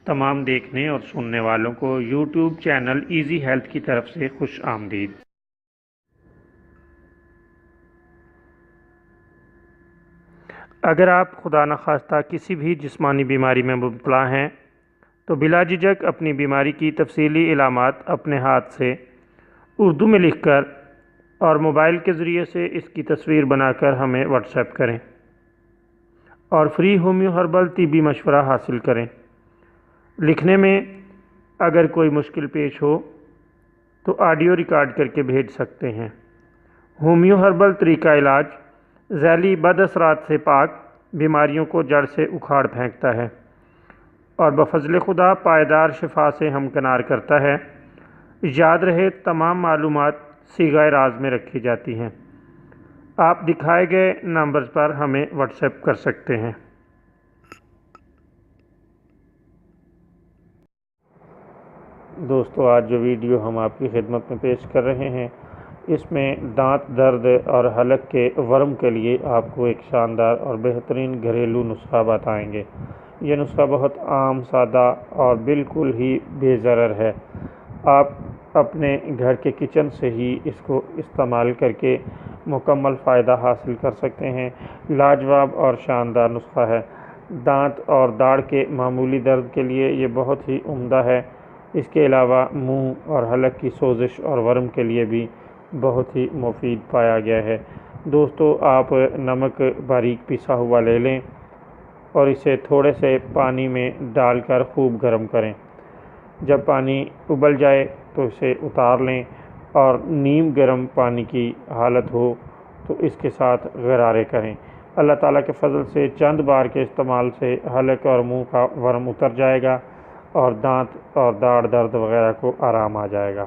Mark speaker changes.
Speaker 1: تمام دیکھنے اور سننے والوں کو یوٹیوب چینل ایزی ہیلتھ کی طرف سے خوش آمدید۔ اگر آپ خدا نخواستہ کسی بھی جسمانی بیماری میں مبتلا ہیں تو بلا جھجک اپنی بیماری کی تفصیلی علامات اپنے ہاتھ سے اردو میں لکھ کر اور موبائل کے ذریعے سے اس کی تصویر بنا کر ہمیں واٹس ایپ کریں اور فری ہومیو ہربل طبی مشورہ حاصل کریں۔ لکھنے میں اگر کوئی مشکل پیش ہو تو آڈیو ریکارڈ کر کے بھیج سکتے ہیں۔ ہومیو ہربل طریقہ علاج ذیلی بد اثرات سے پاک، بیماریوں کو جڑ سے اکھاڑ پھینکتا ہے اور بفضل خدا پائیدار شفا سے ہمکنار کرتا ہے۔ یاد رہے تمام معلومات صیغہ راز میں رکھی جاتی ہیں۔ آپ دکھائے گئے نمبرز پر ہمیں واٹس ایپ کر سکتے ہیں۔ دوستو، آج جو ویڈیو ہم آپ کی خدمت میں پیش کر رہے ہیں اس میں دانت درد اور حلق کے ورم کے لیے آپ کو ایک شاندار اور بہترین گھریلو نسخہ بتائیں گے۔ یہ نسخہ بہت عام، سادہ اور بالکل ہی بے ضرر ہے۔ آپ اپنے گھر کے کچن سے ہی اس کو استعمال کر کے مکمل فائدہ حاصل کر سکتے ہیں۔ لاجواب اور شاندار نسخہ ہے۔ دانت اور داڑھ کے معمولی درد کے لیے یہ بہت ہی عمدہ ہے۔ اس کے علاوہ منہ اور حلق کی سوزش اور ورم کے لیے بھی بہت ہی مفید پایا گیا ہے۔ دوستو، آپ نمک باریک پسا ہوا لے لیں اور اسے تھوڑے سے پانی میں ڈال کر خوب گرم کریں۔ جب پانی ابل جائے تو اسے اتار لیں اور نیم گرم پانی کی حالت ہو تو اس کے ساتھ غرارے کریں۔ اللہ تعالیٰ کے فضل سے چند بار کے استعمال سے حلق اور منہ کا ورم اتر جائے گا اور دانت اور داڑھ درد وغیرہ کو آرام آ جائے گا۔